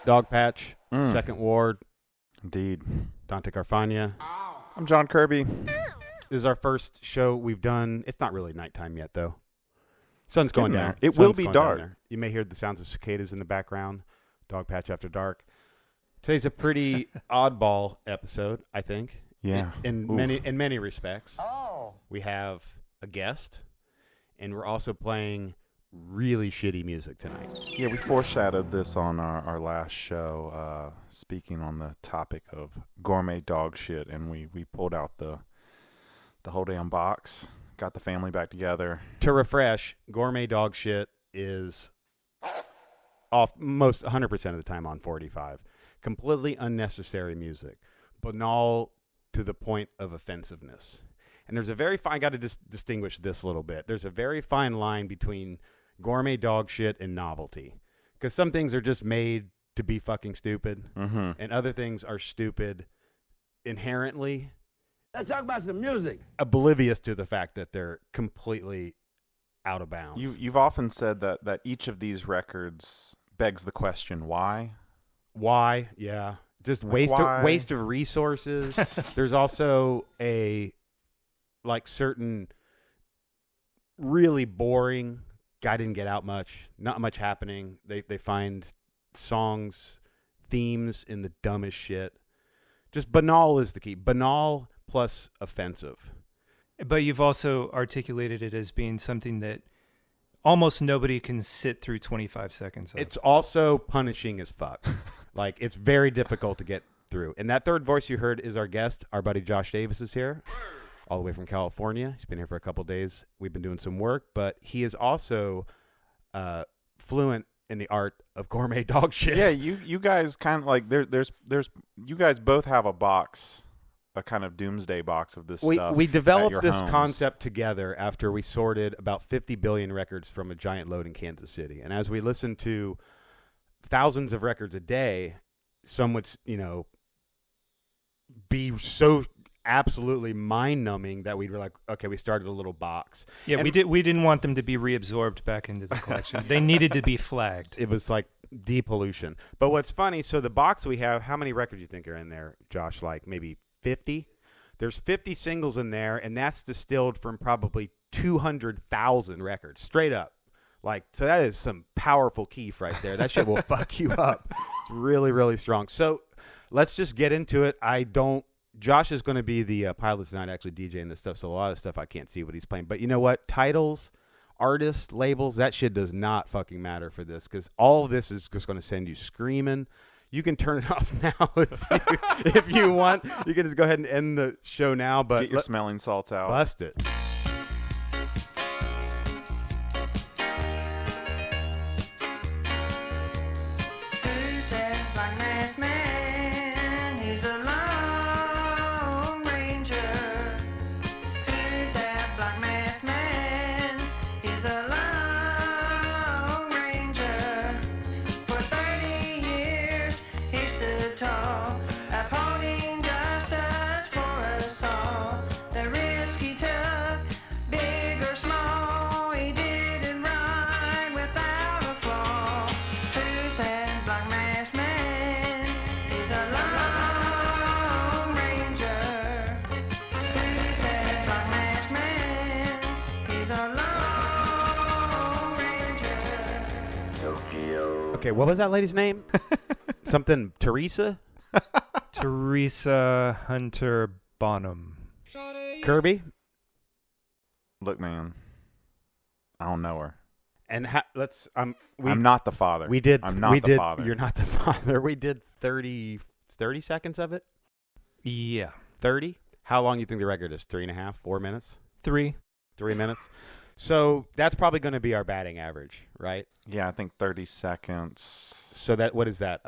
Dogpatch, Second Ward. Indeed. Dante Carfagna. I'm John Kirby. This is our first show we've done. It's not really nighttime yet, though. Sun's going down. It will be dark. You may hear the sounds of cicadas in the background. Dogpatch after dark. Today's a pretty oddball episode, I think. Yeah. In many respects. Oh. We have a guest, and we're also playing really shitty music tonight. Yeah, we foreshadowed this on our last show, speaking on the topic of gourmet dog shit, and we pulled out the whole damn box, got the family back together. To refresh, gourmet dog shit is off most 100% of the time on 45. Completely unnecessary music, banal to the point of offensiveness. And there's a very fine, I got to distinguish this a little bit. There's a very fine line between gourmet dog shit and novelty, because some things are just made to be fucking stupid, and other things are stupid inherently. Let's talk about some music. Oblivious to the fact that they're completely out of bounds. You've often said that each of these records begs the question, why? Why? Yeah, just waste of resources. There's also a certain really boring. Guy didn't get out much. Not much happening. They find songs, themes in the dumbest shit. Just banal is the key. Banal plus offensive. But you've also articulated it as being something that almost nobody can sit through 25 seconds of. It's also punishing as fuck. It's very difficult to get through. And that third voice you heard is our guest. Our buddy Josh Davis is here. All the way from California. He's been here for a couple days. We've been doing some work, but he is also fluent in the art of gourmet dog shit. Yeah, you guys kind of there's you guys both have a box, a kind of doomsday box of this stuff. We developed this homes. concept together after we sorted about 50 billion records from a giant load in Kansas City. And as we listened to thousands of records a day, some would, be so absolutely mind-numbing that we were like, okay, we started a little box. Yeah, and we didn't want them to be reabsorbed back into the collection. They needed to be flagged. It was like depollution. But what's funny, so the box we have, how many records do you think are in there, Josh? Like maybe 50? There's 50 singles in there, and that's distilled from probably 200,000 records, straight up. So that is some powerful keef right there. That shit will fuck you up. It's really, really strong. So let's just get into it. Josh is going to be the pilot tonight, actually DJing this stuff, so a lot of stuff I can't see what he's playing. But you know what? Titles, artists, labels, that shit does not fucking matter for this, because all of this is just going to send you screaming. You can turn it off now if you want. You can just go ahead and end the show now. But get your smelling salts out. Bust it. Okay, what was that lady's name? Something Teresa? Teresa Hunter Bonham. Kirby? Look, man, I don't know her. And I'm not the father. I'm not the father. You're not the father. We did 30 seconds of it? Yeah. 30? How long do you think the record is? 3.5, 4 minutes? 3 minutes? So that's probably going to be our batting average, right? Yeah, I think 30 seconds. So what is that?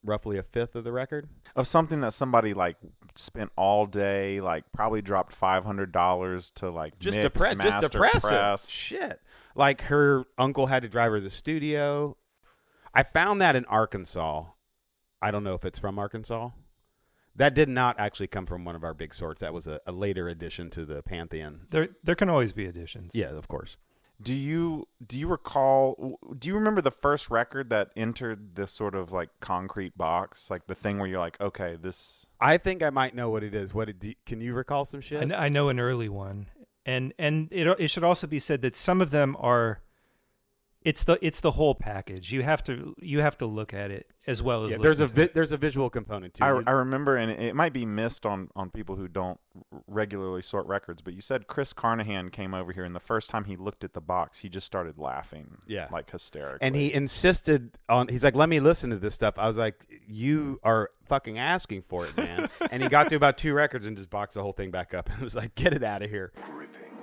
Roughly a fifth of the record? Of something that somebody spent all day, probably dropped $500 to just mix, just to press press. It. Shit. Her uncle had to drive her to the studio. I found that in Arkansas. I don't know if it's from Arkansas. That did not actually come from one of our big sorts. That was a later addition to the pantheon. There can always be additions. Yeah, of course. Do you recall? Do you remember the first record that entered this sort of like concrete box, like the thing where you're like, okay, this? I think I might know what it is. Can you recall some shit? I know an early one, and it should also be said that some of them are. It's the whole package. You have to look at it as well as there's a visual component too. I remember, and it might be missed on people who don't regularly sort records, but you said Chris Carnahan came over here, and the first time he looked at the box, he just started laughing, like hysterically. And he insisted on. He's like, "Let me listen to this stuff." I was like, "You are fucking asking for it, man." And he got to about 2 records and just boxed the whole thing back up. And was like, "Get it out of here."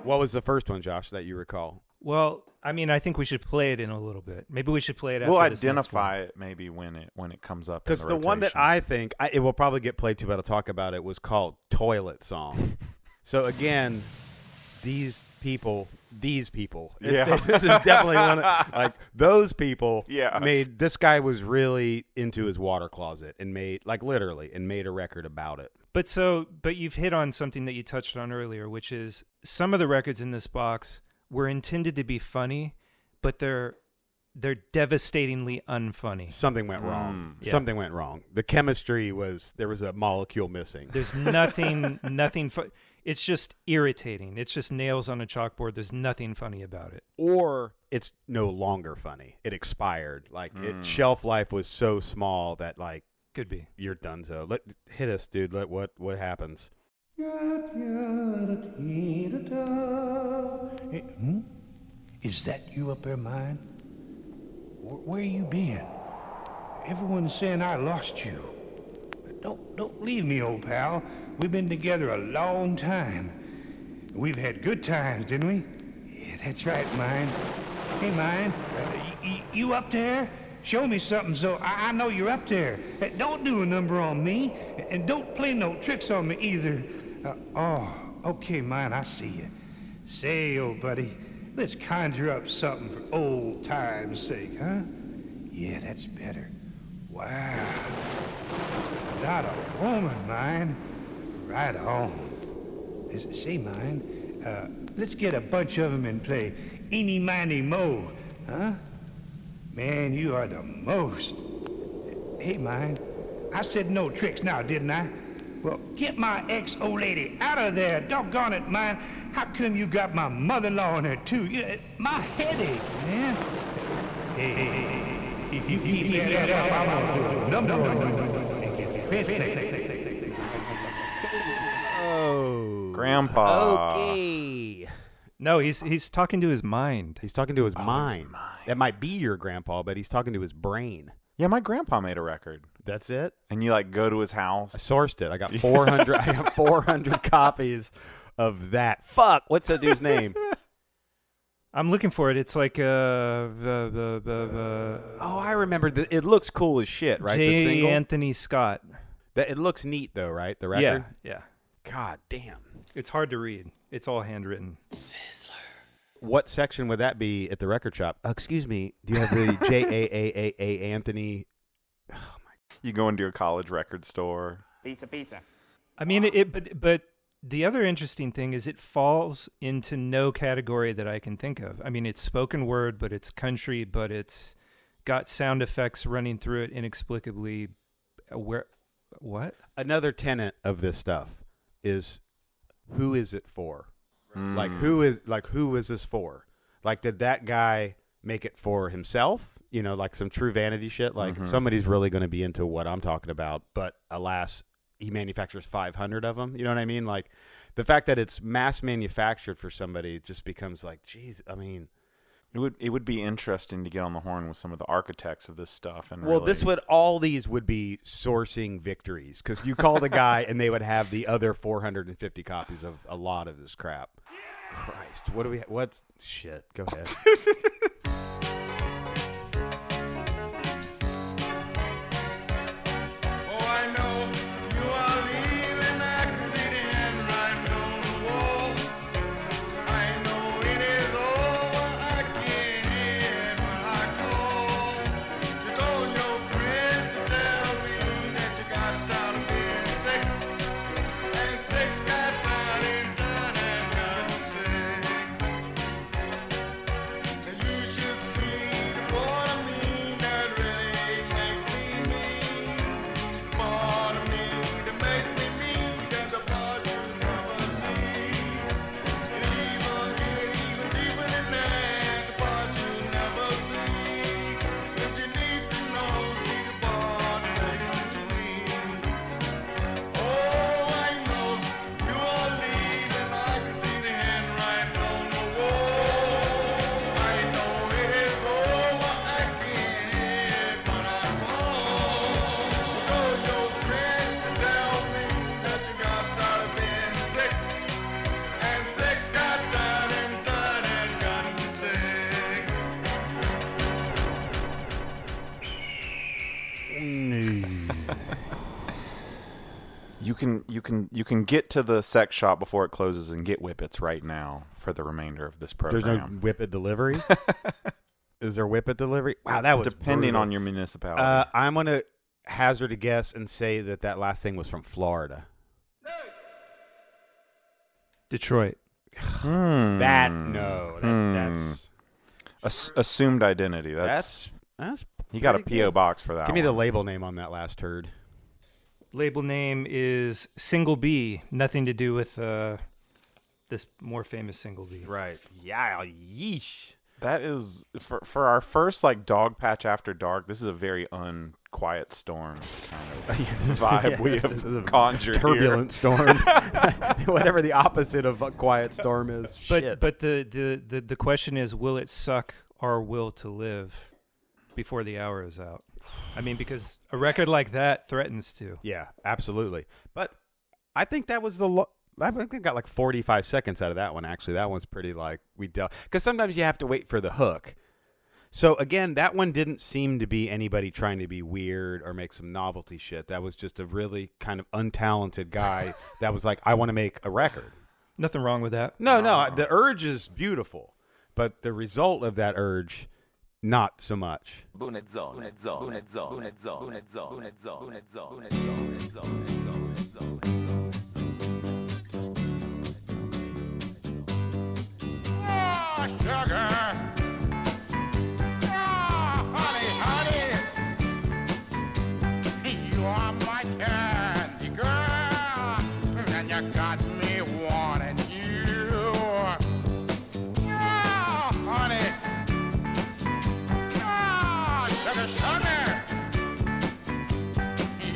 What was the first one, Josh, that you recall? Well, I mean, I think we should play it in a little bit. Maybe we should play it after We'll this identify it maybe when it comes up. Because the one that I think it will probably get played to, but I'll talk about it, was called Toilet Song. So again, these people. This is definitely one of, like, those people made, this guy was really into his water closet and made a record about it. But you've hit on something that you touched on earlier, which is some of the records in this box were intended to be funny, but they're devastatingly unfunny. Something went wrong. Something went wrong. The chemistry there was a molecule missing. There's nothing it's just irritating. It's just nails on a chalkboard. There's nothing funny about it. Or it's no longer funny. It expired. Like shelf life was so small that like could be. You're done. So hit us, dude. What happens? Is that you up there, mine? Where you been? Everyone's saying I lost you. Don't leave me, old pal. We've been together a long time. We've had good times, didn't we? Yeah, that's right, mine. Hey, mine, you up there? Show me something so I know you're up there. Don't do a number on me, and don't play no tricks on me either. Okay, mine, I see you. Say, old buddy, let's conjure up something for old time's sake, huh? Yeah, that's better. Wow. Not a woman, mine. Right on. Say, mine, let's get a bunch of them and play Eeny, Miny, Mo, huh? Man, you are the most. Hey, mine, I said no tricks now, didn't I? Well, get my ex-old lady out of there. Doggone it, mine. How come you got my mother-in-law in there, too? My headache, man. Hey, if you keep that up, I'm going to Oh. Grandpa. Okay. No, he's talking to his mind. He's talking to his mind. That might be your grandpa, but he's talking to his brain. Yeah, my grandpa made a record. That's it? And you like go to his house. I sourced it. I got 400 I got 400 copies of that. Fuck, what's that dude's name? I'm looking for it. It's like Oh, I remember. It looks cool as shit, right? The J. single. Anthony Scott. It looks neat though, right? The record? Yeah. God damn. It's hard to read. It's all handwritten. What section would that be at the record shop? Excuse me, do you have the J.A.A.A. Anthony? Oh my! You go into your college record store. Pizza. I mean, but the other interesting thing is it falls into no category that I can think of. I mean, it's spoken word, but it's country, but it's got sound effects running through it inexplicably. What? Another tenet of this stuff is, who is it for? Like who is this for? Like, did that guy make it for himself? You know, like some true vanity shit. Like somebody's really going to be into what I'm talking about, but alas, he manufactures 500 of them. You know what I mean? Like the fact that it's mass manufactured for somebody just becomes like, geez. I mean, it would be interesting to get on the horn with some of the architects of this stuff. And well, really... all these would be sourcing victories, because you call the guy and they would have the other 450 copies of a lot of this crap. Christ, what's shit? Go ahead. You can get to the sex shop before it closes and get Whippets right now for the remainder of this program. There's no Whippet delivery? Is there Whippet delivery? Wow, that was depending brutal. on your municipality. I'm going to hazard a guess and say that last thing was from Florida. Detroit. That's Assumed identity. That's he got a P.O. box for that. Give me the one. label name on that last turd. Label name is Single B. Nothing to do with this more famous Single B. Right. Yeah. Yeesh. That is for our first like Dogpatch after dark. This is a very unquiet storm kind of vibe we have conjured turbulent storm. Whatever the opposite of a quiet storm is. Shit. But the question is, will it suck our will to live before the hour is out? I mean, because a record like that threatens to. Yeah, absolutely. But I think that was I think we got like 45 seconds out of that one, actually. That one's pretty like we dealt. Because sometimes you have to wait for the hook. So, again, that one didn't seem to be anybody trying to be weird or make some novelty shit. That was just a really kind of untalented guy that was like, I want to make a record. Nothing wrong with that. No, the urge is beautiful. But the result of that urge, not so much. Sugar. Honey, honey. You are my candy girl. And you got me wanting you. Honey. Sugar, sugar.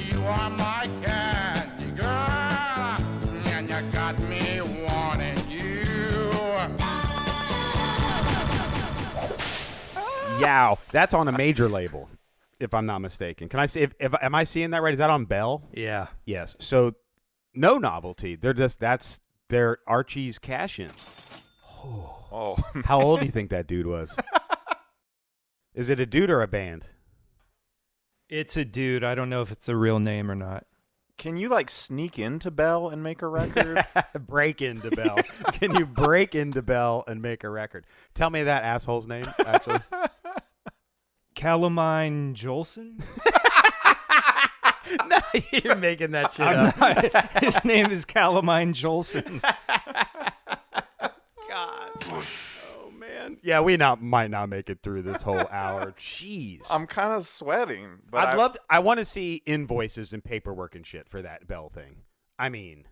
You are my candy girl. And you got me wanting you. Yow. That's on a major label, if I'm not mistaken. Can I see if am I seeing that right? Is that on Bell? Yeah. Yes. So no novelty. That's their Archie's cash in. Oh. How old do you think that dude was? Is it a dude or a band? It's a dude. I don't know if it's a real name or not. Can you like sneak into Bell and make a record? Break into Bell. Can you break into Bell and make a record? Tell me that asshole's name, actually. Calamine Jolson? No, you're making that shit up. His name is Calamine Jolson. God. Oh, man. Yeah, we might not make it through this whole hour. Jeez. I'm kind of sweating. But I want to see invoices and paperwork and shit for that Bell thing. I mean,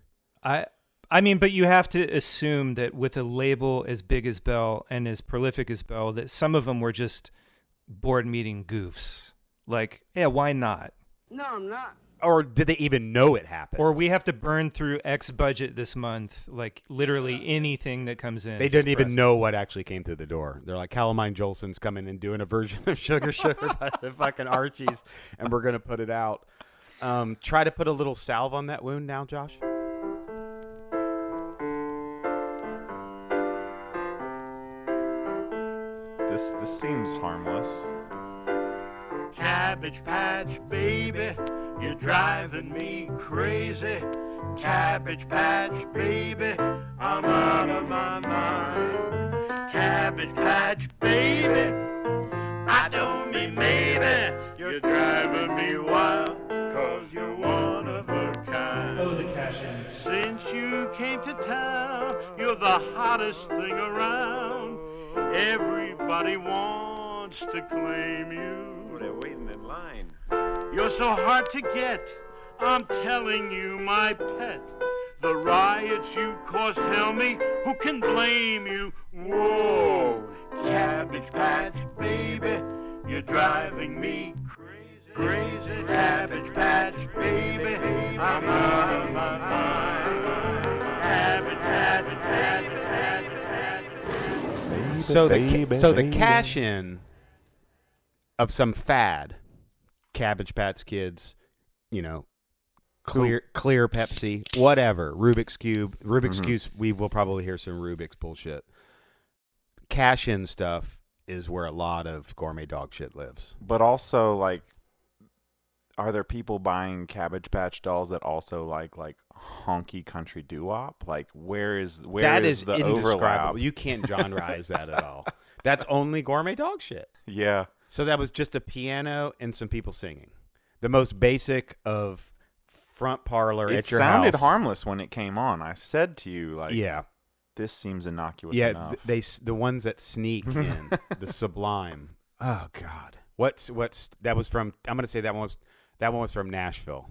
but you have to assume that with a label as big as Bell and as prolific as Bell, that some of them were just board meeting goofs. Like, yeah, why not? No, I'm not. or did they even know it happened? Or we have to burn through X budget this month, like literally anything that comes in. They didn't even know what actually came through the door. They're like, Calamine Jolson's coming and doing a version of Sugar Sugar by the fucking Archies, and we're going to put it out. Try to put a little salve on that wound now, Josh. This seems harmless. Cabbage Patch, baby, you're driving me crazy. Cabbage Patch, baby, I'm out of my mind. Cabbage Patch, baby, I don't mean maybe. You're driving me wild, 'cause you're one of a kind. Oh, the cash-ins. Since you came to town, you're the hottest thing around. Everybody wants to claim you. They're waiting in line. You're so hard to get, I'm telling you, my pet. The riots you caused, tell me, who can blame you? Whoa, Cabbage Patch, baby, you're driving me crazy. Crazy, Cabbage Patch, baby, I'm out of my mind. Cabbage Patch, Patch, Patch, Patch. So the cash in of some fad, Cabbage Patch Kids, you know, clear Pepsi, whatever, Rubik's Cube, we will probably hear some Rubik's bullshit. Cash in stuff is where a lot of gourmet dog shit lives. But also, like, are there people buying Cabbage Patch dolls that also like honky country doo-wop? Like where is the indescribable. overlap? You can't genreize that at all. That's only Gourmet dog shit. Yeah. So that was just a piano and some people singing. The most basic of front parlor It at your sounded house. harmless when it came on. I said to you, like, Yeah. this seems innocuous Yeah, enough. the ones that sneak in, the sublime. Oh God, what's that was from? I'm gonna say that one was from Nashville.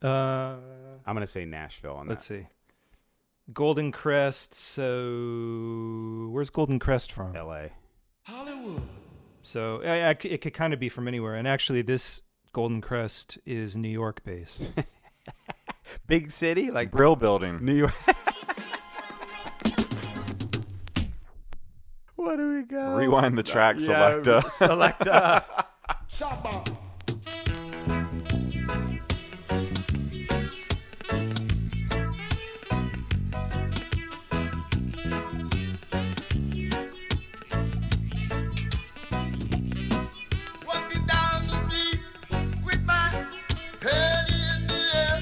I'm gonna say Nashville on that. Let's see. Golden Crest. So where's Golden Crest from? L.A. So it could kind of be from anywhere. And actually, this Golden Crest is New York based. Big city like Brill Building. New York. What do we got? Rewind the track, Selecta. Selecta. Walking down the street with my head in the air.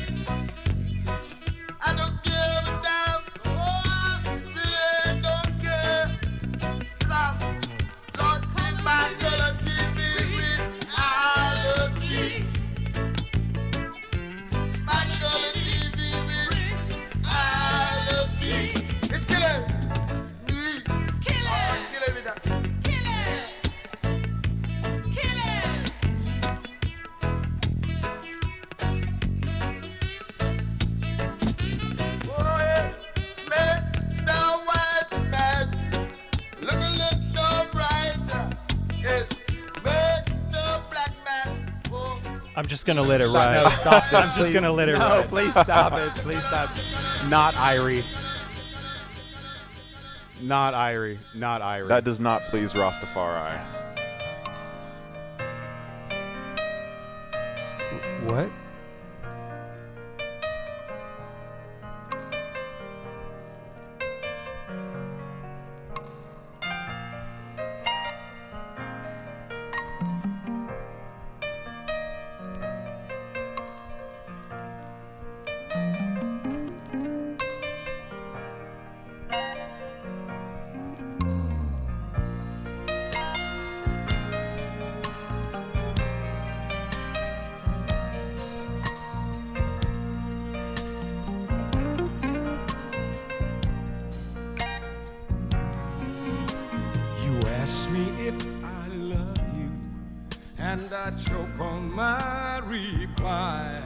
I don't give a damn. Oh, I really don't care. 'Cause I'm lost in my color TV reality. My color TV reality. It's killing me. Oh, it's killing me now. Oh, yeah. Man, now white man, look a little brighter. Yes, man, the black man. Oh, I'm just gonna let it Stop, ride. no, stop this, I'm just please. gonna let it No, ride. please stop it. Please stop. Not Irie. Not Irie. Not Irie. That does not please Rastafari. What? You ask me if I love you, and I choke on my reply.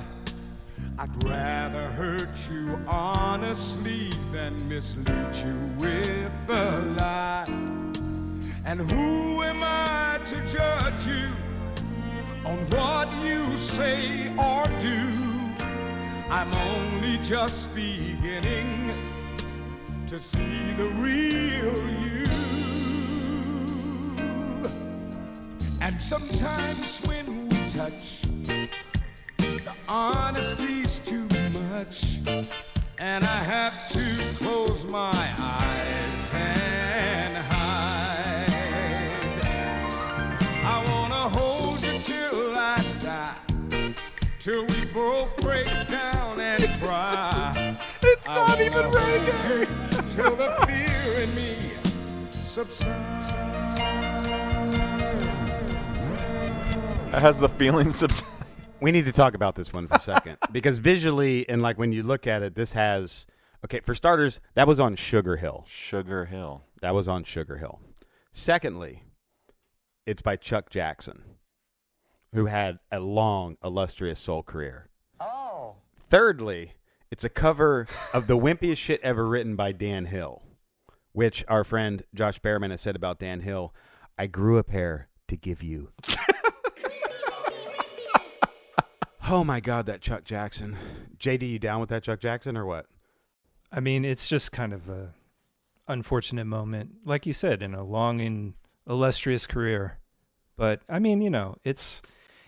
I'd rather hurt you honestly than mislead you with a lie. And who am I to judge you on what you say or do? I'm only just beginning to see the real you. And sometimes when we touch, the honesty's too much, and I have to close my eyes and hide. I wanna hold you till I die, till we both break down and cry. It's I not even wanna hold reggae. you till the fear in me subsides. That has the feeling subside. We need to talk about this one for a second because visually and like when you look at it, this has okay. For starters, that was on Sugar Hill. Sugar Hill. That was on Sugar Hill. Secondly, it's by Chuck Jackson, who had a long, illustrious soul career. Oh. Thirdly, it's a cover of the wimpiest shit ever written by Dan Hill, which our friend Josh Behrman has said about Dan Hill. I grew a pair to give you. Oh my God, that Chuck Jackson. JD, you down with that Chuck Jackson or what? I mean, it's just kind of a unfortunate moment, like you said, in a long and illustrious career. But I mean, you know, it's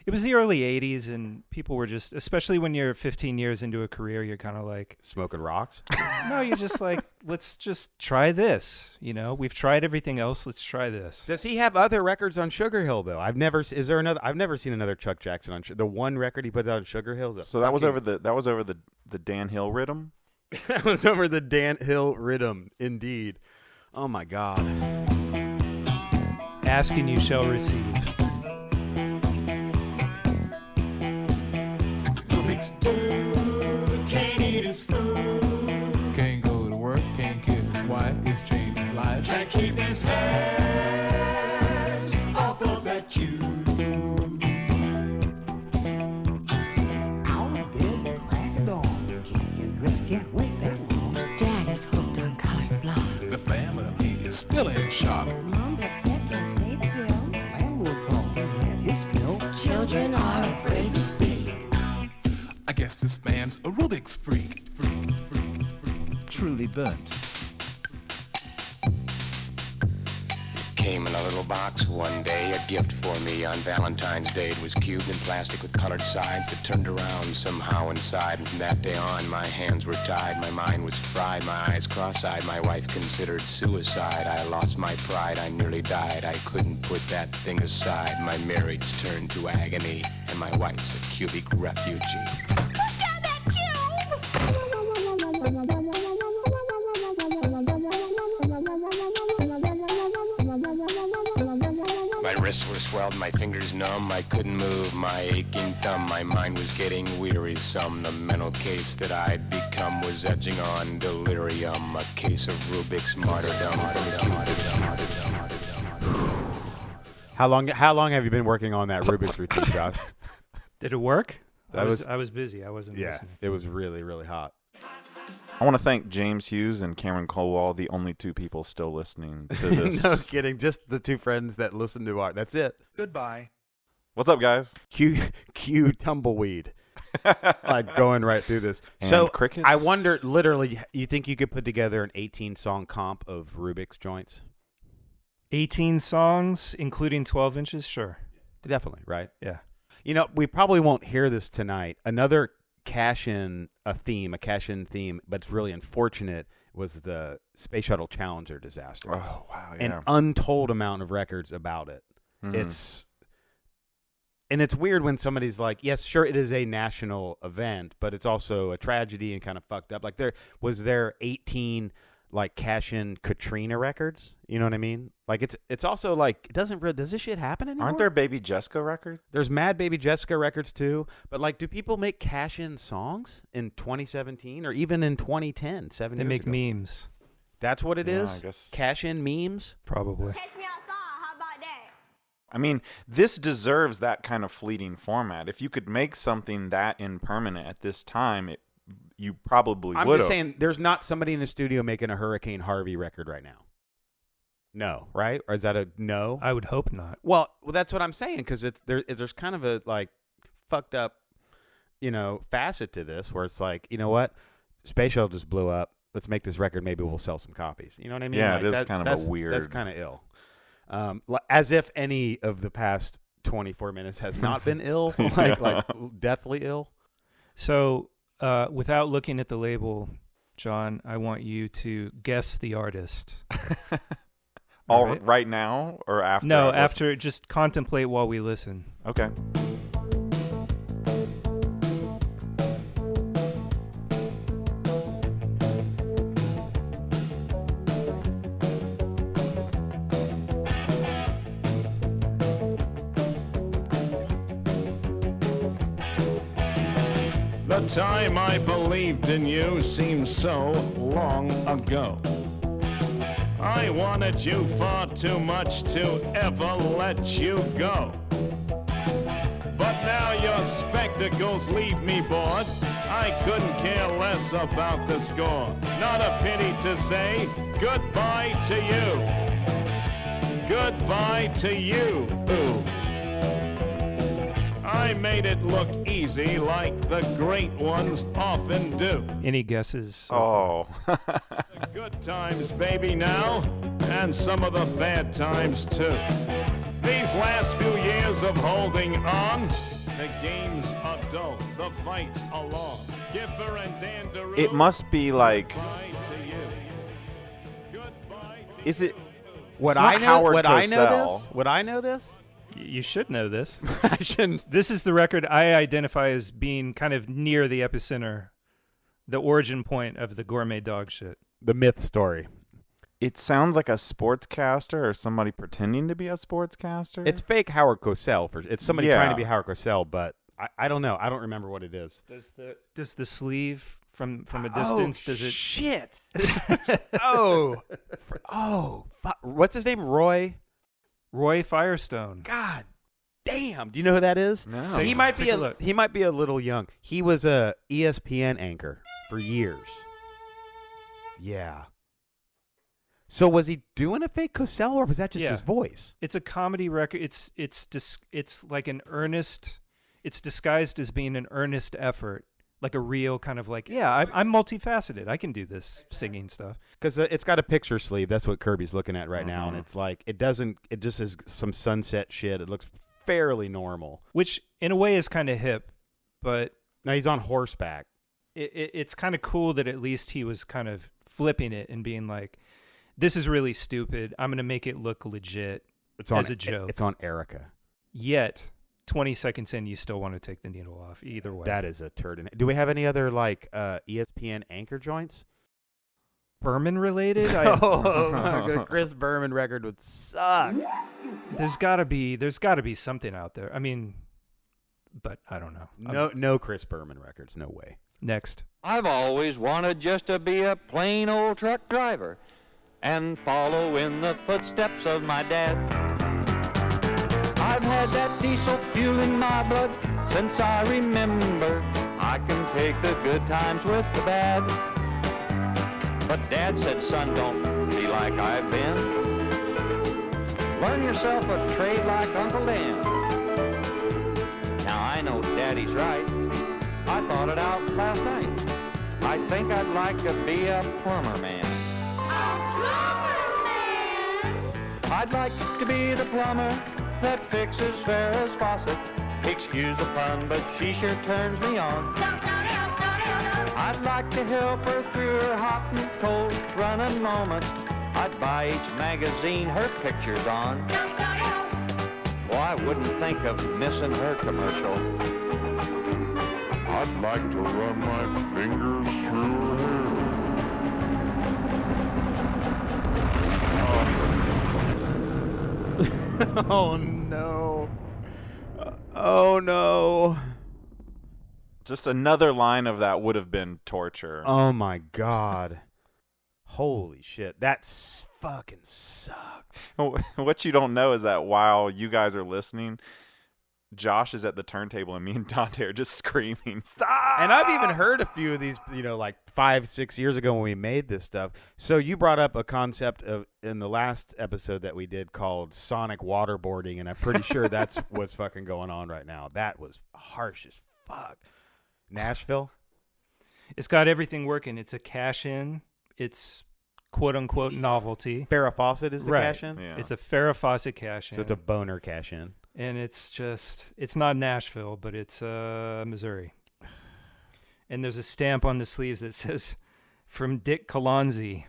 It was the early 80s, and people were just, especially when you're 15 years into a career, you're kind of like, Smoking rocks. no, you're just like, let's just try this. You know, we've tried everything else. Let's try this. Does he have other records on Sugar Hill though? I've never seen another Chuck Jackson on the one record he put out on Sugar Hill. So that was over the Dan Hill Riddim. That was over the Dan Hill Riddim, indeed. Oh my God. Ask and you shall receive. Rubik's dude can't eat his food. Can't go to work, can't kiss his wife, it's changed his life. Can't keep his hands off of that cube. Out of bed, crack of dawn. Keep you dressed, can't wait that long. Daddy's hooked on colored blocks. The family is still in shock. Mom's upset, can't pay the bill. Landlord called and had his fill. Children are afraid to speak. I guess this man's a Rubik's freak. Truly burnt. Came in a little box one day, a gift for me on Valentine's Day. It was cubed in plastic with colored sides that turned around somehow inside. And from that day on, my hands were tied, my mind was fried, my eyes cross-eyed. My wife considered suicide. I lost my pride, I nearly died. I couldn't put that thing aside. My marriage turned to agony, and my wife's a Cubik refugee. My wrists were swelled, my fingers numb, I couldn't move my aching thumb. My mind was getting wearisome. The mental case that I'd become was edging on delirium. A case of Rubik's martyrdom. How long have you been working on that Rubik's routine, Josh? Did it work? That I was busy. I wasn't Yeah, listening. it was really, really hot. I want to thank James Hughes and Cameron Colwell, the only two people still listening to this. No kidding, just the two friends that listen to our. That's it. Goodbye. What's up, guys? Cue tumbleweed. Like going right through this. And so crickets? I wonder, literally, you think you could put together an 18-song comp of Rubik's joints? 18 songs, including 12 inches? Sure. Definitely, right? Yeah. You know, we probably won't hear this tonight. Another cash-in theme, but it's really unfortunate, was the Space Shuttle Challenger disaster. Oh, wow, yeah. An untold amount of records about it. Mhm. It's weird when somebody's like, yes, sure, it is a national event, but it's also a tragedy and kind of fucked up. Like there 18 like cash-in Katrina records. You know what I mean? Like it's also like does this shit happen anymore? Aren't there Baby Jessica records? There's Mad Baby Jessica records too, but like, do people make cash-in songs in 2017 or even in 2010? 7 They years make ago? memes. That's what it Yeah, is. I guess. Cash-in memes. Probably. Catch me outside, how about that? I mean, this deserves that kind of fleeting format. If you could make something that impermanent at this time, you probably would. I'm just saying, there's not somebody in the studio making a Hurricane Harvey record right now. No, right? Or is that a no? I would hope not. Well, that's what I'm saying, because there's kind of a like fucked up, facet to this where it's like, you know what, Space Shuttle just blew up. Let's make this record. Maybe we'll sell some copies. You know what I mean? Yeah, like it is kind of a weird. That's kind of ill. As if any of the past 24 minutes has not been ill, like deathly ill. So, without looking at the label, John, I want you to guess the artist. All right now or after? No, after. Just contemplate while we listen. Okay. The time I believed in you seems so long ago. I wanted you far too much to ever let you go. But now your spectacles leave me bored. I couldn't care less about the score. Not a pity to say goodbye to you. Goodbye to you. Ooh. I made it look easy like the great ones often do. Any guesses? Oh. The good times, baby, now, and some of the bad times, too. These last few years of holding on, The game's adult, the fight's a law. Giffer and Dandaroo. It must be like. Goodbye to you. Is it? Would it's I not know? Howard Would I know Cosell. this? Would I know this? You should know this. I shouldn't. This is the record I identify as being kind of near the epicenter, the origin point of the Gourmet Dogshit. The myth story. It sounds like a sportscaster or somebody pretending to be a sportscaster. It's fake Howard Cosell. It's somebody trying to be Yeah. Howard Cosell, but I don't know. I don't remember what it is. Does the sleeve from a distance? Does it? Shit. What's his name? Roy Firestone. God damn. Do you know who that is? No. He might be he might be a little young. He was a ESPN anchor for years. Yeah. So was he doing a fake Cosell, or was that just his voice? It's a comedy record. It's like an earnest. It's disguised as being an earnest effort, like a real kind of like, I'm multifaceted. I can do this singing stuff. Because it's got a picture sleeve. That's what Kirby's looking at right now, and it's like it just is some sunset shit. It looks fairly normal, Which in a way is kind of hip, but now he's on horseback. It's kind of cool that at least he was kind of flipping it and being like, this is really stupid. I'm going to make it look legit as a joke. It's on Erica. Yet, 20 seconds in, you still want to take the needle off. Either way. That is a turd. Do we have any other like ESPN anchor joints? Berman related? The Chris Berman record would suck. There's got to be something out there. I mean, but I don't know. No Chris Berman records. No way. Next. I've always wanted just to be a plain old truck driver and follow in the footsteps of my dad. I've had that diesel fuel in my blood since I remember. I can take the good times with the bad. But Dad said, son, don't be like I've been. Learn yourself a trade like Uncle Dan. Now I know Daddy's right. I thought it out last night. I think I'd like to be a plumber man. I'd like to be the plumber that fixes Farrah's faucet. Excuse the pun, but she sure turns me on. I'd like to help her through her hot and cold running moments. I'd buy each magazine her picture's on. Well, I wouldn't think of missing her commercial. I'd like to run my fingers through her hair. Oh no. Oh no. Just another line of that would have been torture. Oh my God. Holy shit. That's fucking sucked. What you don't know is that while you guys are listening, Josh is at the turntable and me and Dante are just screaming, stop! And I've even heard a few of these, like 5-6 years ago when we made this stuff. So you brought up a concept in the last episode that we did called sonic waterboarding, and I'm pretty sure that's what's fucking going on right now. That was harsh as fuck. Nashville? It's got everything working. It's a cash-in. It's quote-unquote novelty. Farrah Fawcett is the cash-in? Yeah. It's a Farrah Fawcett cash-in. So it's a boner cash-in. And it's not Nashville, but it's Missouri. And there's a stamp on the sleeves that says, from Dick Colonzi.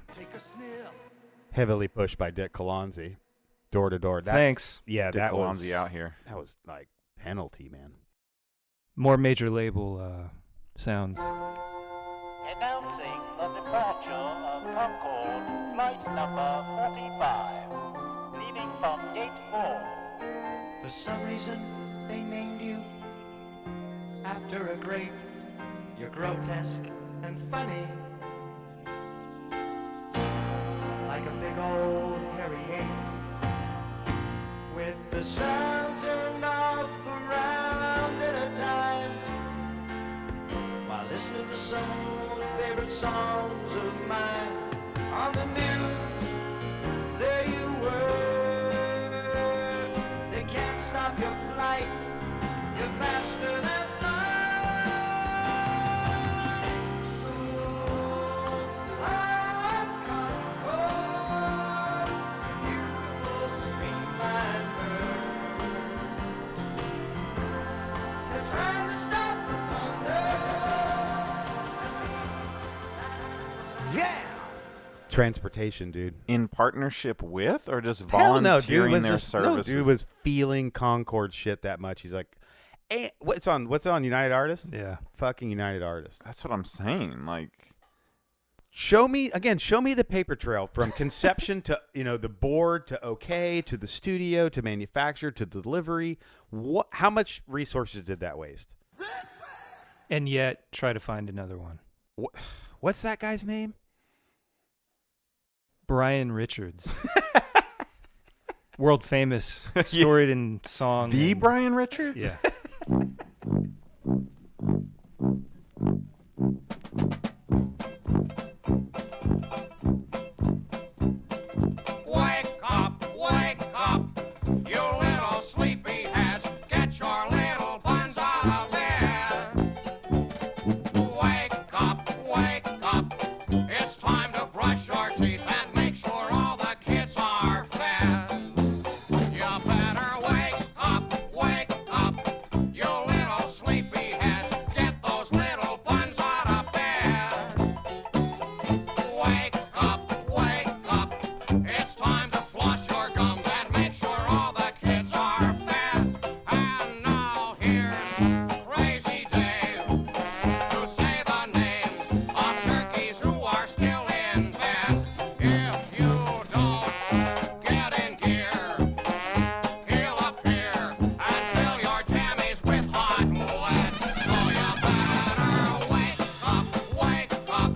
Heavily pushed by Dick Colonzi. Door to door. Thanks. Yeah, Dick that Colonzi was out here. That was like penalty, man. More major label sounds. Announcing the departure of Concord, flight number 45, leaving from gate 4. For some reason, they named you after a grape. You're grotesque and funny, like a big old hairy ape, with the sound turned off around at a time, while listening to some old favorite songs of mine. On the news, there you were. They can't stop your flight. You're faster than Yeah. Transportation, dude. In partnership with, or just Hell volunteering no, dude. Was their just, services? no, dude was feeling Concord shit that much. He's like, hey, what's on United Artists? Yeah. Fucking United Artists. That's what I'm saying. Like, show me the paper trail from conception to, the board to okay to the studio to manufacture to delivery. How much resources did that waste? And yet try to find another one. What's that guy's name? Brian Richards. World famous, storied in song. The Brian Richards? Yeah. Wake up, you little sleepyheads. Get your little buns out of bed. Wake up, it's time to brush your teeth and make sure all the kids are fed. You better wake up, you little sleepyheads. Get those little buns out of bed. Wake up, it's time to floss your gums and make sure all the kids are fed. And now here's Crazy Dave to say the names of turkeys who are still in bed. If you don't get in gear, he'll appear and fill your jammies with hot lead. So you better wake up,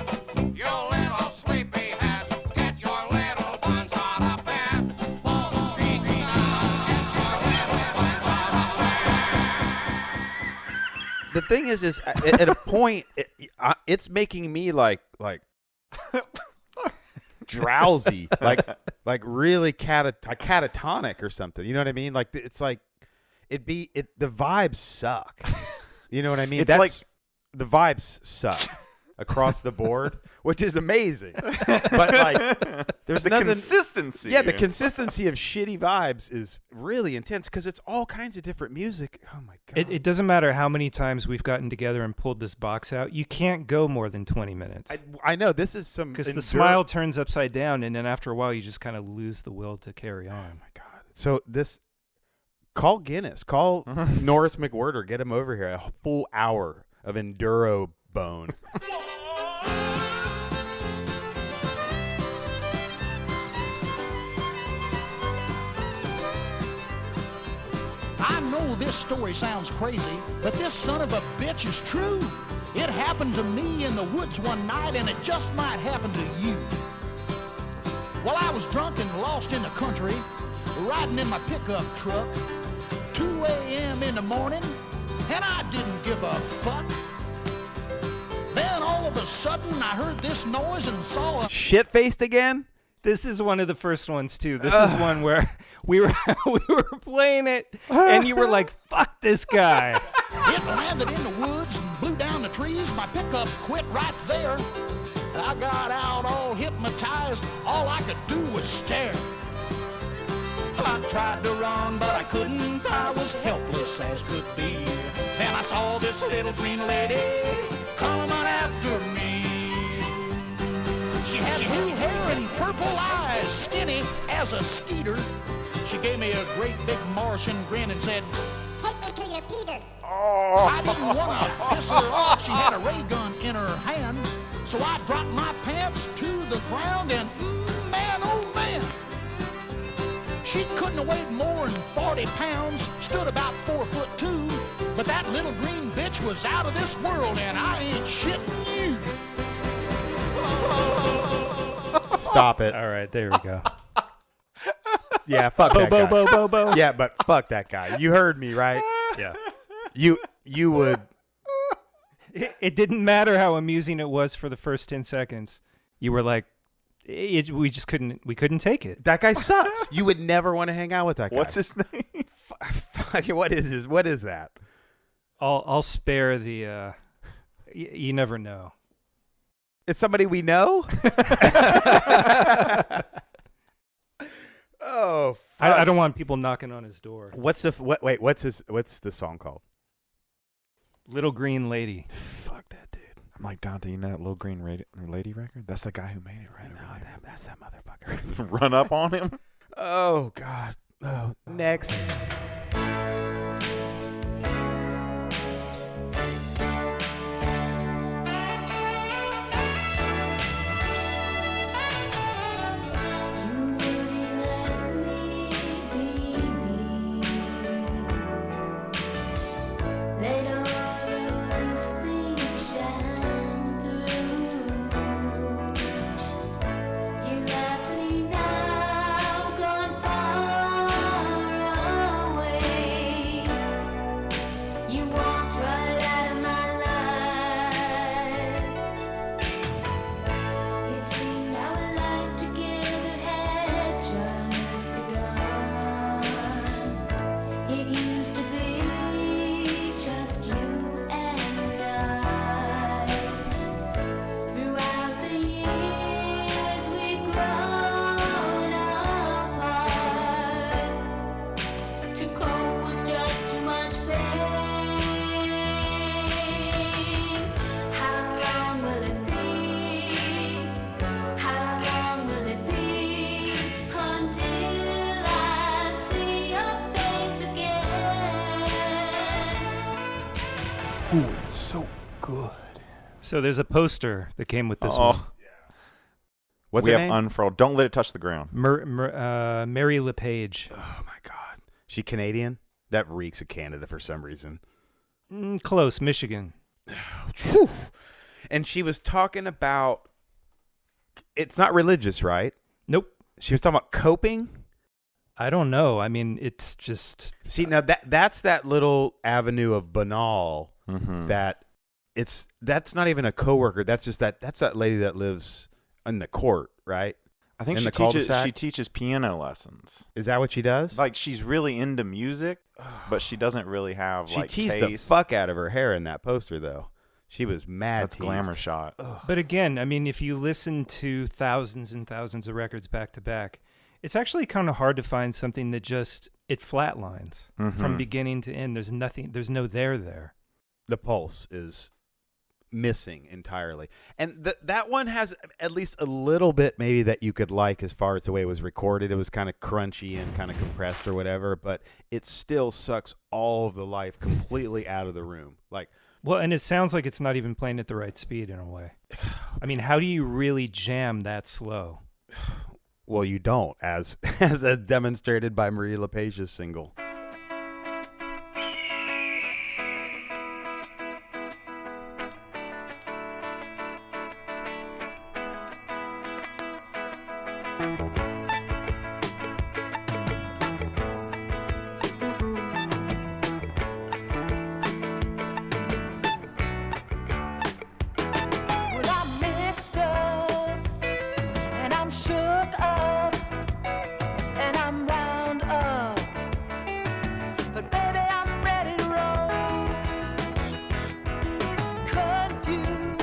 you little sleepyheads. Get your little buns out of bed. Both cheeks now, get your little buns out of bed. The thing is at a point, it's making me like drowsy, like really catatonic or something. You know what I mean? Like it's like the vibes suck. You know what I mean? It's like the vibes suck across the board, which is amazing. But like, there's the nothing, consistency. Yeah, the consistency of shitty vibes is really intense because it's all kinds of different music. Oh my god! It doesn't matter how many times we've gotten together and pulled this box out. You can't go more than 20 minutes. I know this is some because the smile turns upside down, and then after a while, you just kind of lose the will to carry on. Oh my god! So call Guinness, call Norris McWhirter, get him over here. A full hour of enduro bone. I know this story sounds crazy, but this son of a bitch is true. It happened to me in the woods one night, and it just might happen to you. Well, I was drunk and lost in the country, riding in my pickup truck, 2 a.m. in the morning, and I didn't give a fuck. Then all of a sudden, I heard this noise and saw a Shit-faced again? This is one of the first ones too. This is one where we were playing it, and you were like, "Fuck this guy." It landed in the woods and blew down the trees. My pickup quit right there. I got out all hypnotized. All I could do was stare. I tried to run, but I couldn't. I was helpless as could be. Then I saw this little green lady coming after me. She had blue hair and purple eyes, skinny as a skeeter. She gave me a great big Martian grin and said, "Take me to your Peter." Oh. I didn't want to piss her off. She had a ray gun in her hand. So I dropped my pants to the ground and man, oh man. She couldn't have weighed more than 40 pounds, stood about 4'2", but that little green bitch was out of this world, and I ain't shitting you. Stop it. All right, there we go. Yeah, fuck that guy. Bo. Yeah, but fuck that guy. You heard me, right? Yeah. You would. It didn't matter how amusing it was for the first 10 seconds. You were like, we just couldn't take it. That guy sucks. You would never want to hang out with that guy. What's his name? What is that? I'll spare the. You never know. It's somebody we know. Oh, fuck. I don't want people knocking on his door. What's the song called? Little Green Lady. Fuck that dude. Like Dante, you know that Little Green Lady record? That's the guy who made it, right? No, that's that motherfucker. Run up on him. Oh God. Oh, next. Ooh, it's so good. So there's a poster that came with this Oh. one. What's we her have name? unfurled. Don't let it touch the ground. Mary LePage. Oh my God. She Canadian? That reeks of Canada for some reason. Close, Michigan. And she was talking about, it's not religious, right? Nope. She was talking about coping. I don't know. I mean, it's just. See, now that's that little avenue of banal Mm-hmm. that's not even a coworker. That's just that's that lady that lives in the court, right? I think In she the teaches. cul-de-sac? She teaches piano lessons. Is that what she does? Like she's really into music, but she doesn't really have. She like, teased taste. the fuck out of her hair in that poster, though. She was mad. That's glamour shot. But again, I mean, if you listen to thousands and thousands of records back to back, it's actually kind of hard to find something that just it flatlines from beginning to end. There's nothing. There's no there. The pulse is missing entirely, and that one has at least a little bit maybe that you could like as far as the way it was recorded. It was kind of crunchy and kind of compressed or whatever, but it still sucks all of the life completely out of the room. Like, Well, and it sounds like it's not even playing at the right speed in a way. I mean, how do you really jam that slow? well, you don't, as demonstrated by Marie LePage's single. Well, I'm mixed up, and I'm shook up, and I'm wound up. But baby, I'm ready to roll. Confused,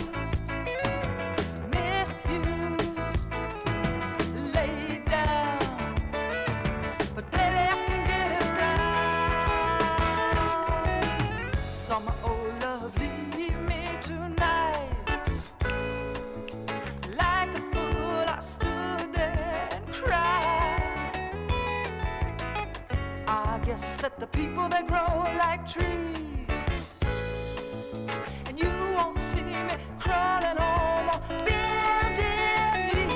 misused, laid down. But baby, I can get around. Summer, oh lovely me tonight. Like a fool, I stood there and cried. I guess that the people they grow like trees, and you won't see me crawling on my bended knee.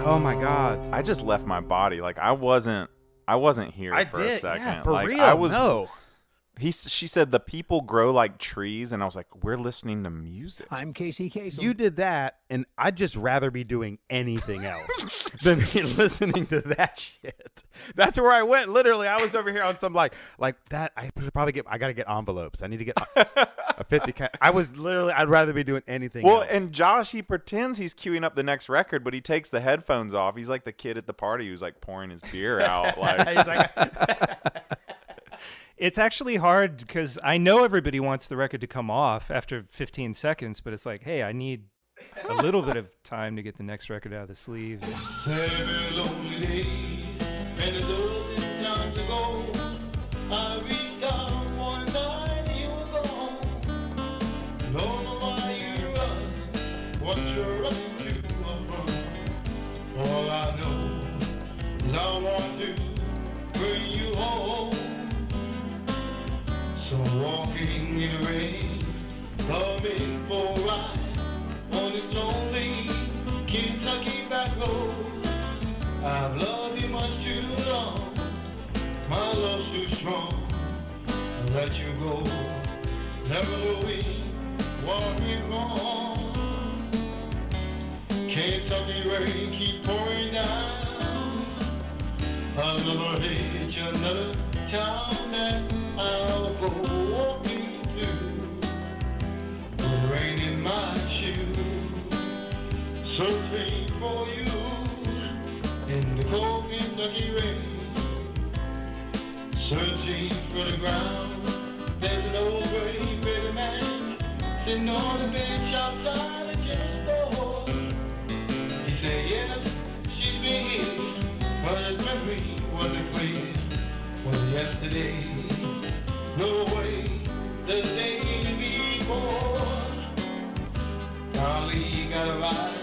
Oh my God! I just left my body. Like I wasn't here I for a did, second. yeah, for like, real, I was. no. She said the people grow like trees, and I was like, we're listening to music. I'm Casey Kasem. You did that, and I'd just rather be doing anything else than be listening to that shit. That's where I went. Literally, I was over here on some like that. I should probably I got to get envelopes. I need to get a 50. I was literally. I'd rather be doing anything. Well, else. and Josh, he pretends he's queuing up the next record, but he takes the headphones off. He's like the kid at the party who's like pouring his beer out. Like, He's like, It's actually hard because I know everybody wants the record to come off after 15 seconds, but it's like, hey, I need a little bit of time to get the next record out of the sleeve. 7 lonely days, and it wasn't time to go. I reached out one night, you were gone. coming for a ride on this lonely Kentucky back road. I've loved you much too long, my love's too strong. I'll let you go, never knowing what we've wrong. Kentucky rain keeps pouring down. Another hitch, another town that I'll go walking through. With rain in my shoes, searching for you in the cold Kentucky rain. Searching for the ground, there's an old gray baby man sitting on the bench outside the gym store. He said, yes, she's been here, but his memory wasn't clear. Was it yesterday? No way, the day before. Golly, got a ride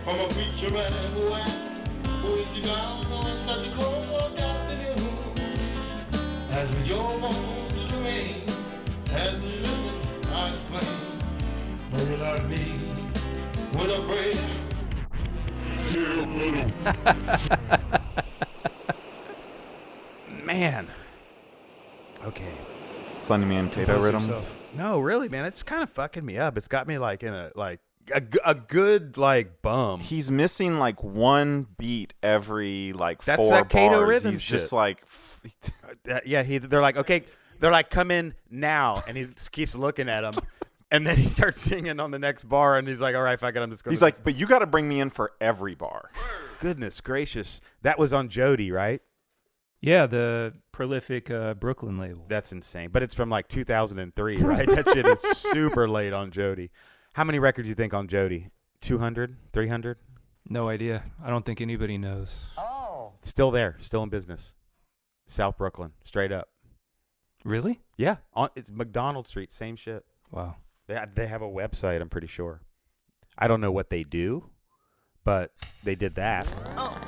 from a preacher man who asked, who is you bound on such a cold afternoon? As we drove on through the rain, as we listened, I explained, maybe like me, with a prayer. Man. Okay. Sunny Man Tato rhythm. No, really, man. It's kind of fucking me up. It's got me like in a good like bum. He's missing like one beat every like That's 4 that Cato bars. rhythm He's shit. just like, Yeah, they're like, okay, they're like, come in now, and he just keeps looking at him, and then he starts singing on the next bar, and he's like, all right, fuck it, I'm just going. He's like, but you got to bring me in for every bar. Goodness gracious, that was on Jody, right? Yeah, the prolific Brooklyn label. That's insane, but it's from like 2003, right? That shit is super late on Jody. How many records do you think on Jody? 200, 300? No idea. I don't think anybody knows. Oh. Still there, still in business. South Brooklyn, straight up. Really? Yeah, it's McDonald Street, same shit. Wow. They have a website, I'm pretty sure. I don't know what they do, but they did that.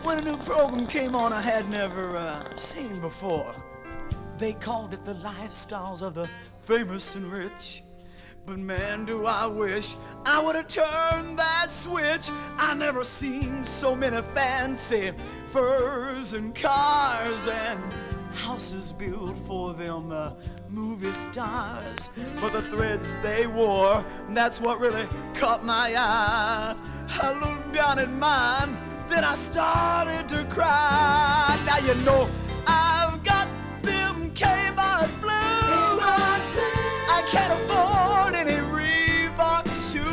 When a new program came on I had never seen before, they called it the lifestyles of the famous and rich. But man, do I wish I would have turned that switch. I never seen so many fancy furs and cars and houses built for them movie stars. But the threads they wore, that's what really caught my eye. I looked down at mine, then I started to cry. Now you know I've got them Kmart blues. I can't afford any Reebok shoes.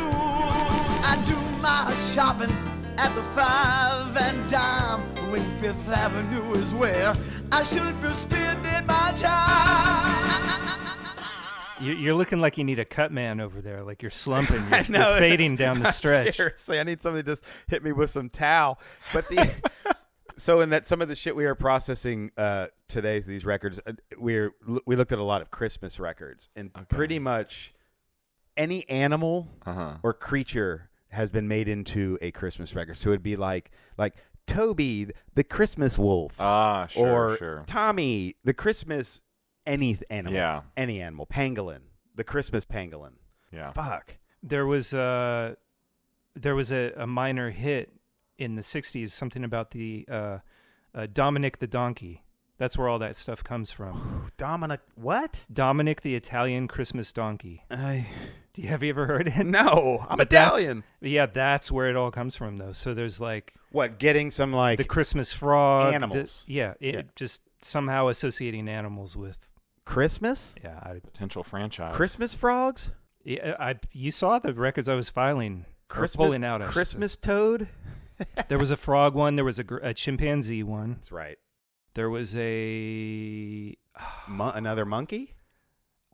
I do my shopping at the 5 and dime, when Fifth Avenue is where I should be spending my time. You're looking like you need a cut man over there, like you're slumping. I know, You're fading down the stretch. Seriously, I need somebody to just hit me with some towel. But so in that some of the shit we are processing today, these records, we looked at a lot of Christmas records, and pretty much any animal or creature has been made into a Christmas record. So it'd be like Toby, the Christmas wolf. Sure. Or Tommy, the Christmas any animal. Yeah. Any animal. Pangolin, the Christmas pangolin. Yeah. Fuck. There was a minor hit in the 60s, something about the Dominic the donkey. That's where all that stuff comes from. Dominic what? Dominic the Italian Christmas donkey. Have you ever heard it? No, I'm But Italian. That's where it all comes from, though. So there's like getting some like the Christmas frog, animals. Just somehow associating animals with Christmas. Yeah, potential franchise. Christmas frogs. Yeah, you saw the records I was filing. Christmas, pulling out. Christmas toad. There was a frog one. There was a chimpanzee one. That's right. There was another monkey.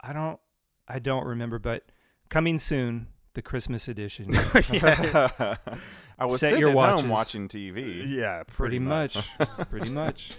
I don't remember, but coming soon, the Christmas edition. I was Set sitting your at watches. home watching TV. Yeah, pretty much. Pretty much.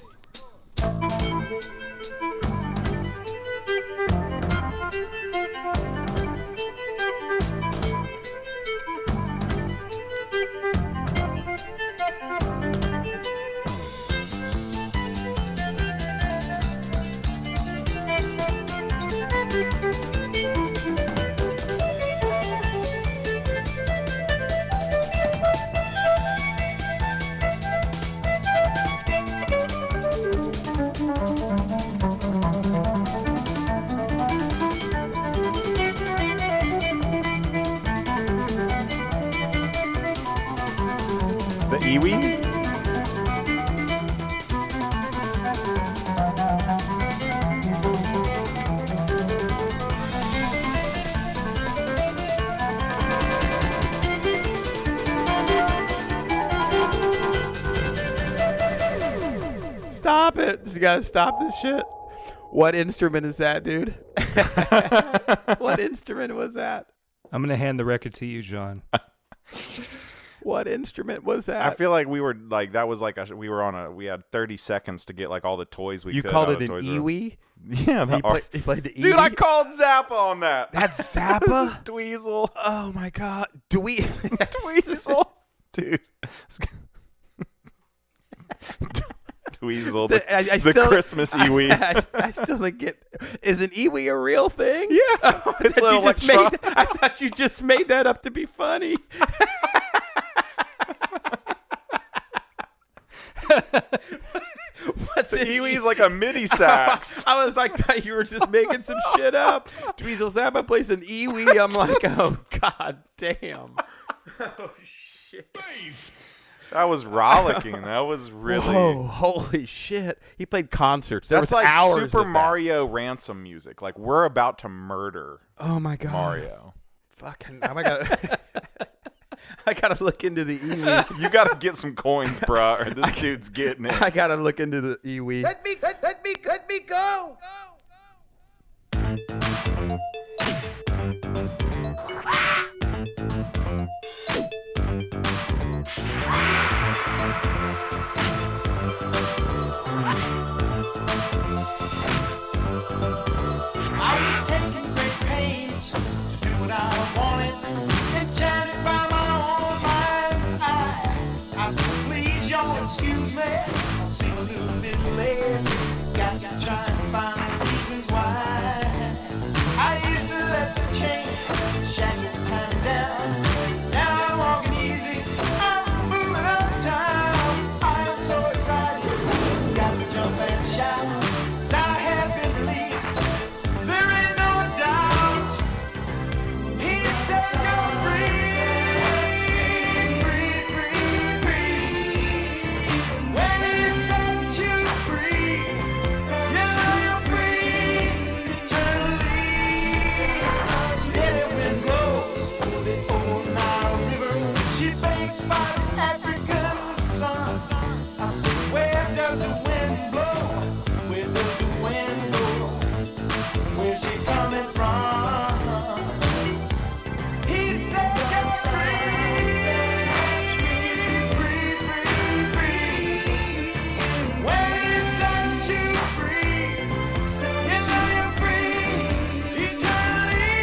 Iwi? Stop it. You gotta stop this shit. What instrument is that, dude? What instrument was that? I'm going to hand the record to you, John. What instrument was that? I feel like we were like, that was like, we had 30 seconds to get like all the toys we You could. called out it of an Toys R Us. Iwi? Yeah. He played the Iwi? Dude, I called Zappa on that. That's Zappa? Dweezil. Oh my God. Dweezil. Dude. Dweezil, I the still, Christmas Iwi. I still don't get. Is an Iwi a real thing? Yeah, it's I thought you just made that up to be funny. What's the Iwi's like a MIDI sax. I was like, thought you were just making some shit up. Dweezil Zappa plays an Iwi. I'm like, oh God damn. Oh shit. That was rollicking. That was really. Whoa, holy shit. He played concerts. There That's was like hours Super of that. Mario ransom music. Like, we're about to murder my God. Mario. Fucking, I gotta look into the Iwi. You gotta get some coins, bro, or this dude's getting it. I gotta look into the Iwi. Let me go. I was taking great pains to do what I wanted, enchanted by my own mind's eye. I said, please, y'all excuse me, I seem a little bit lazy. Got to try and find reasons why. I used to let the chains shackles time down. Now I'm walking easy, I'm moving uptown. I am so excited, just got to jump and shout. 'Cause I have been released. There ain't no doubt. He said you're free, free, free, free. When he set you free, you know you're free eternally. Steady wind blows over the old Nile River. She bakes by the African sun. I said, where does the wind blow? Where does the wind blow? Where's she coming from? He said you're free, free, free, free. When he set you free, you know you're free eternally.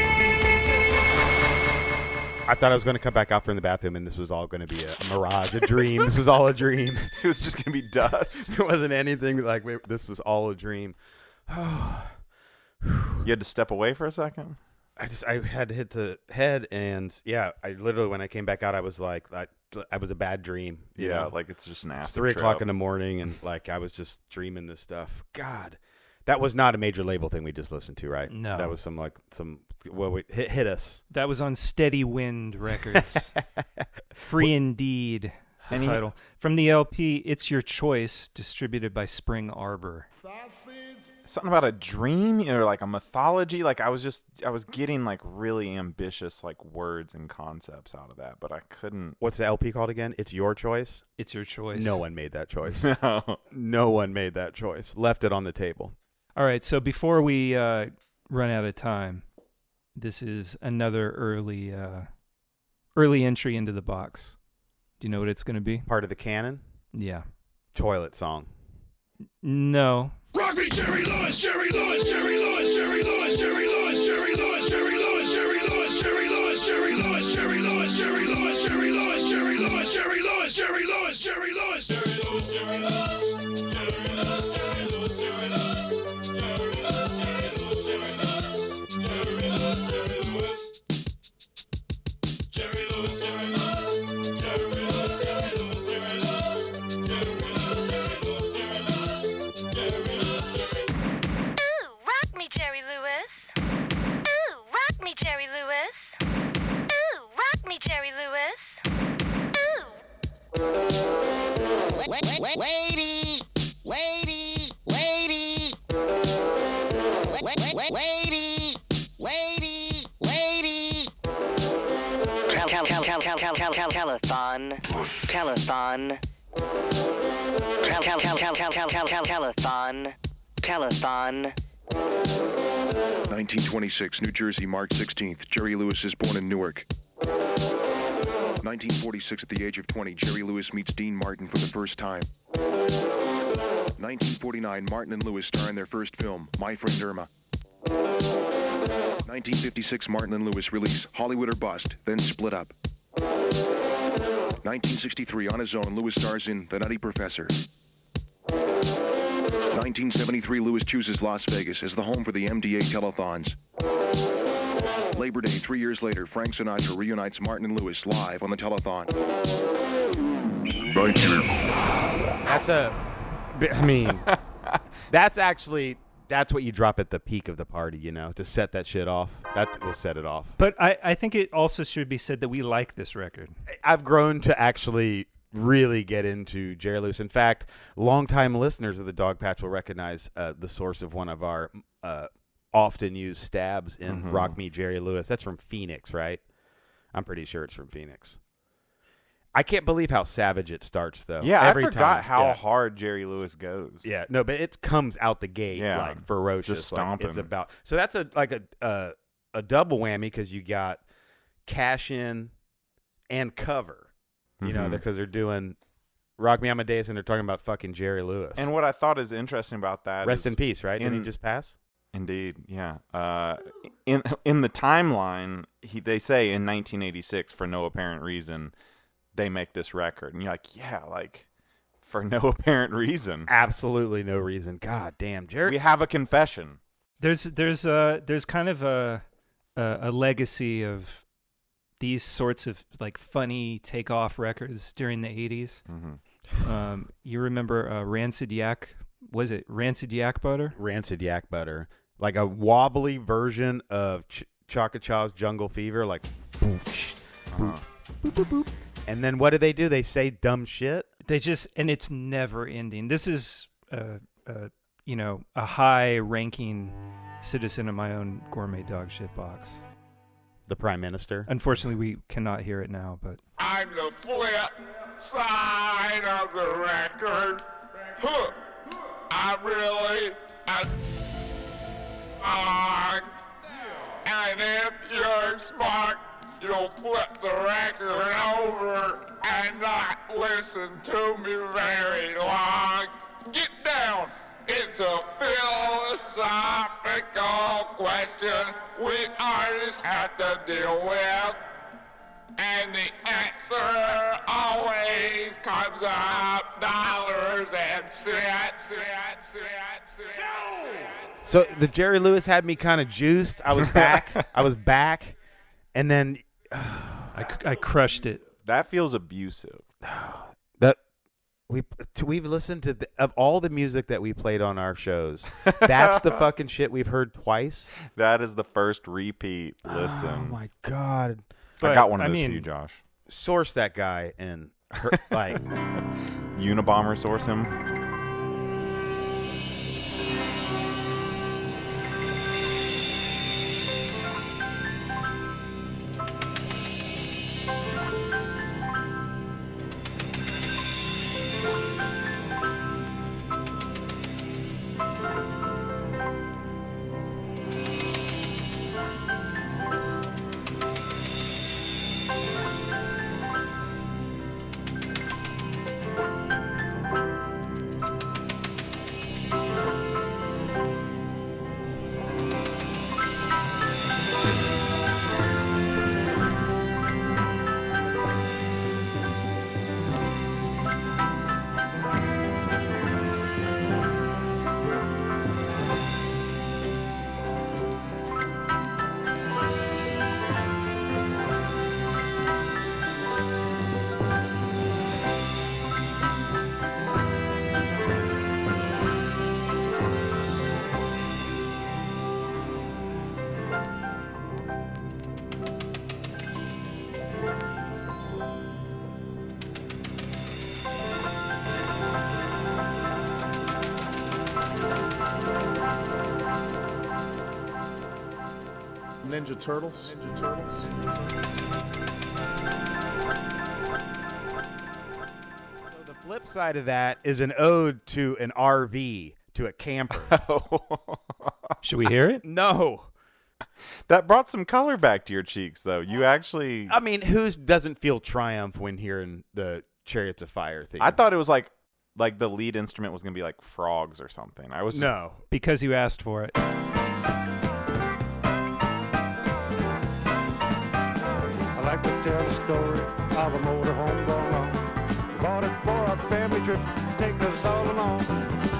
I thought I was going to come back out from the bathroom and this was all going to be a mirage, a dream. This was all a dream. It was just gonna be dust. It wasn't anything like this was all a dream. You had to step away for a second. I had to hit the head, and yeah, I literally when I came back out, I was like, I was a bad dream. You know? Like it's just an acid It's 3 o'clock trip. in the morning, and like I was just dreaming this stuff. God, that was not a major label thing we just listened to, right? No. That was some. Well, hit us. That was on Steady Wind Records. Free Indeed, the title. From the LP, It's Your Choice, distributed by Spring Arbor. Something about a dream or like a mythology. Like I was getting like really ambitious like words and concepts out of that, but I couldn't. What's the LP called again? It's Your Choice? It's Your Choice. No one made that choice. No one made that choice. Left it on the table. All right, so before we run out of time, this is another early entry into the box. Do you know what it's going to be? Part of the canon? Yeah. Toilet song. No. Rock me, Jerry Lawrence, Jerry Lawrence, Jerry Lawrence, Jerry Lawrence, Jerry Lawrence, Jerry Lawrence, Jerry Lawrence, Jerry Lawrence, Jerry Lawrence, Jerry Lawrence, Jerry Lawrence, Jerry Lawrence, Jerry Lawrence, Jerry Lawrence, Jerry Lawrence, Jerry Lawrence, Jerry Lawrence, Jerry Lawrence, Jerry Lawrence, Ooh, rock me, Jerry Lewis. Ooh, rock Lady, lady, lady, lady, lady, lady. Telethon. Telethon. Telethon. Telethon. 1926, New Jersey, March 16th. Jerry Lewis is born in Newark. 1946, at the age of 20, Jerry Lewis meets Dean Martin for the first time. 1949, Martin and Lewis star in their first film, My Friend Irma. 1956, Martin and Lewis release Hollywood or Bust, then split up. 1963, on his own, Lewis stars in The Nutty Professor. 1973, Lewis chooses Las Vegas as the home for the MDA telethons. Labor Day, 3 years later, Frank Sinatra reunites Martin and Lewis live on the telethon. Thank you. That's what you drop at the peak of the party, to set that shit off. That will set it off. But I think it also should be said that we like this record. I've grown to actually really get into Jerry Lewis. In fact, longtime listeners of the Dogpatch will recognize the source of one of our often used stabs in Rock Me Jerry Lewis. That's from Phoenix, right? I'm pretty sure it's from Phoenix. I can't believe how savage it starts, though. Yeah, every I forgot time. how hard Jerry Lewis goes. Yeah, no, but it comes out the gate like ferocious. Just stomping. Like it's about. So that's a double whammy because you got cash in and cover. You know, because they're doing Rock Me Amadeus and they're talking about fucking Jerry Lewis. And what I thought is interesting about that Rest is in peace, right? Didn't he just pass? Indeed, yeah. In the timeline, they say in 1986, for no apparent reason, they make this record. And you're like, yeah, like, for no apparent reason. Absolutely no reason. God damn, Jerry. We have a confession. There's kind of a legacy of these sorts of like funny takeoff records during the 80s. You remember Rancid Yak? Was it Rancid Yak Butter? Rancid Yak Butter. Like a wobbly version of Chaka Chaw's Jungle Fever. Like, boop, boop, boop, boop, boop. And then what do? They say dumb shit? And it's never ending. This is, a high-ranking citizen of my own Gourmet Dogshit box. The Prime Minister. Unfortunately, we cannot hear it now, but I'm the flip side of the record. Huh. I really, and if you're smart, you'll flip the record over and not listen to me very long. Get down. It's a philosophical question we artists have to deal with. And the answer always comes up dollars and cents. So the Jerry Lewis had me kind of juiced. I was back. And then I crushed it. That feels abusive. We've listened to of all the music that we played on our shows. That's the fucking shit we've heard twice. That is the first repeat listen. Oh my god! I got one of those for you, Josh. Source that guy and like Unabomber source him. Ninja Turtles. So the flip side of that is an ode to an RV, to a camper. Should we hear it? No. That brought some color back to your cheeks, though. You actually... I mean, who doesn't feel triumph when hearing the Chariots of Fire theme? I thought it was like the lead instrument was going to be like frogs or something. I was No. Because you asked for it. I like to tell the story of a motorhome gone wrong. We bought it for a family trip, take us all along.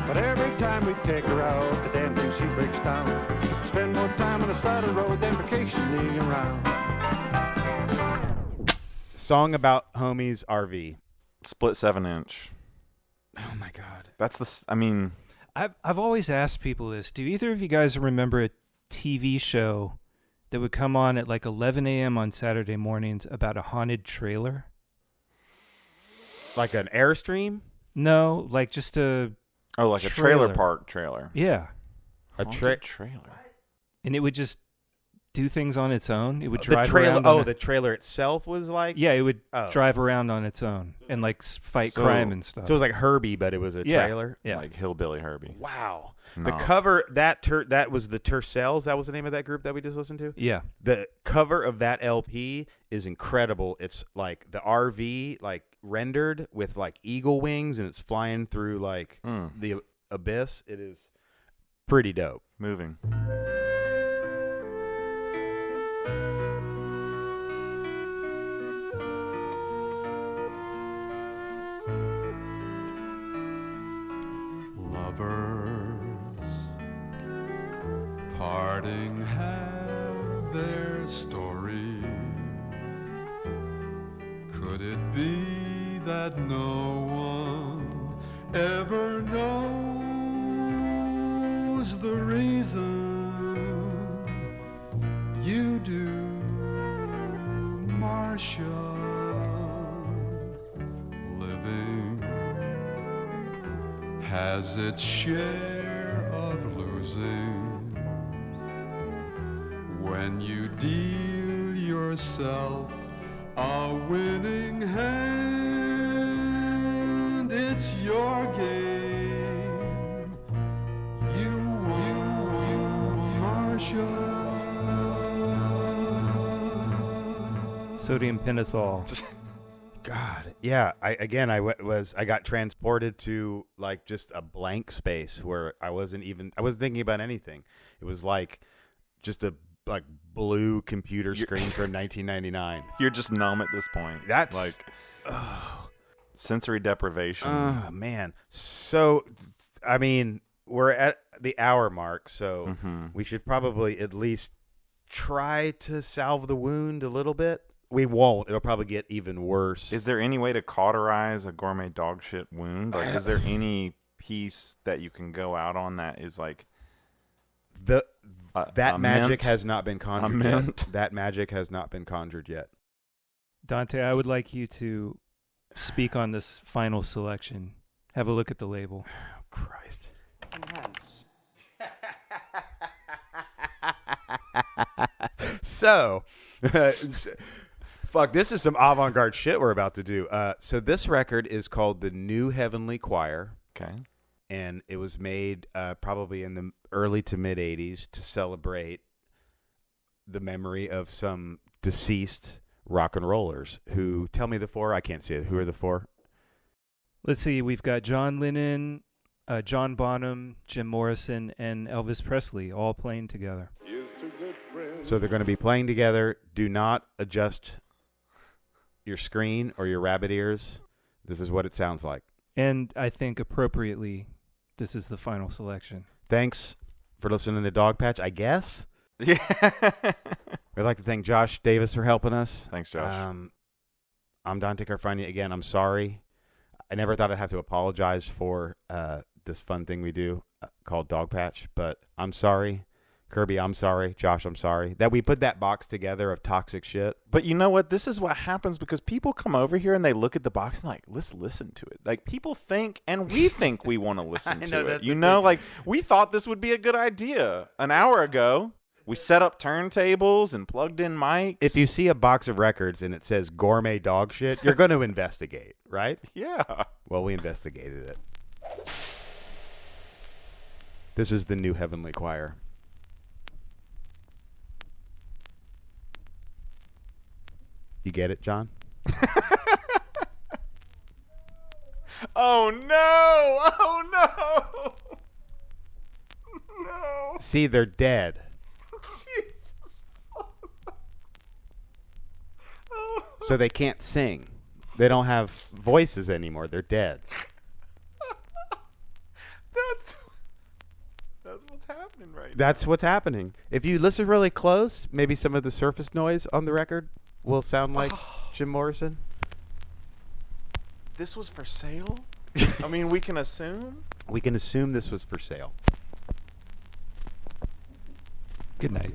But every time we take her out, the damn thing she breaks down. Spend more time on the side of the road than vacationing around. Song about homies RV. split 7-inch. Oh my God. I've always asked people this. Do either of you guys remember a TV show that would come on at like 11 a.m. on Saturday mornings about a haunted trailer? Like an Airstream? No, like just a a trailer park trailer. Yeah. A trailer. And it would just do things on its own. It would drive around. The trailer itself was like? Yeah, it would drive around on its own and like fight crime and stuff. So it was like Herbie, but it was a trailer? Yeah. Like Hillbilly Herbie. Wow. No. The cover, that was the Tercels. That was the name of that group that we just listened to? Yeah. The cover of that LP is incredible. It's like the RV like rendered with like eagle wings, and it's flying through like the abyss. It is pretty dope. Moving. Lovers parting have their story. Could it be that no one ever knows the reason you do, Marcia? Living has its share of losing. When you deal yourself a winning hand, it's your game. You Marcia. Sodium pentothal. God, yeah. I got transported to like just a blank space where I wasn't thinking about anything. It was like just a like blue computer screen from 1999. You're just numb at this point. That's like sensory deprivation. Oh man. So I mean, we're at the hour mark, so we should probably at least try to salve the wound a little bit. We won't. It'll probably get even worse. Is there any way to cauterize a gourmet dog shit wound? Like, is there any piece that you can go out on that is like that magic has not been conjured yet. That magic has not been conjured yet. Dante, I would like you to speak on this final selection. Have a look at the label. Oh, Christ. Enhance. So, fuck, this is some avant-garde shit we're about to do. So this record is called The New Heavenly Choir. Okay. And it was made probably in the early to mid 80s to celebrate the memory of some deceased rock and rollers who, tell me the four. I can't see it. Who are the four? Let's see. We've got John Lennon, John Bonham, Jim Morrison, and Elvis Presley all playing together. So they're going to be playing together. Do not adjust your screen or your rabbit ears. This is what it sounds like. And I think appropriately, this is the final selection. Thanks for listening to Dogpatch, I guess. Yeah. We'd like to thank Josh Davis for helping us. Thanks, Josh. I'm Dante Carfagna. Again, I'm sorry. I never thought I'd have to apologize for this fun thing we do called Dogpatch, but I'm sorry. Kirby, I'm sorry. Josh, I'm sorry that we put that box together of toxic shit. But you know what? This is what happens because people come over here and they look at the box and like, let's listen to it. Like people think and we think we want to listen to it. You know, like we thought this would be a good idea an hour ago. We set up turntables and plugged in mics. If you see a box of records and it says Gourmet Dogshit, you're going to investigate, right? Yeah. Well, we investigated it. This is the new Heavenly Choir. You get it, John? Oh no! Oh no! No. See, they're dead. Jesus. So they can't sing. They don't have voices anymore. They're dead. That's what's happening right now. That's what's happening. If you listen really close, maybe some of the surface noise on the record will sound like Jim Morrison. This was for sale? I mean, we can assume? We can assume this was for sale. Good night.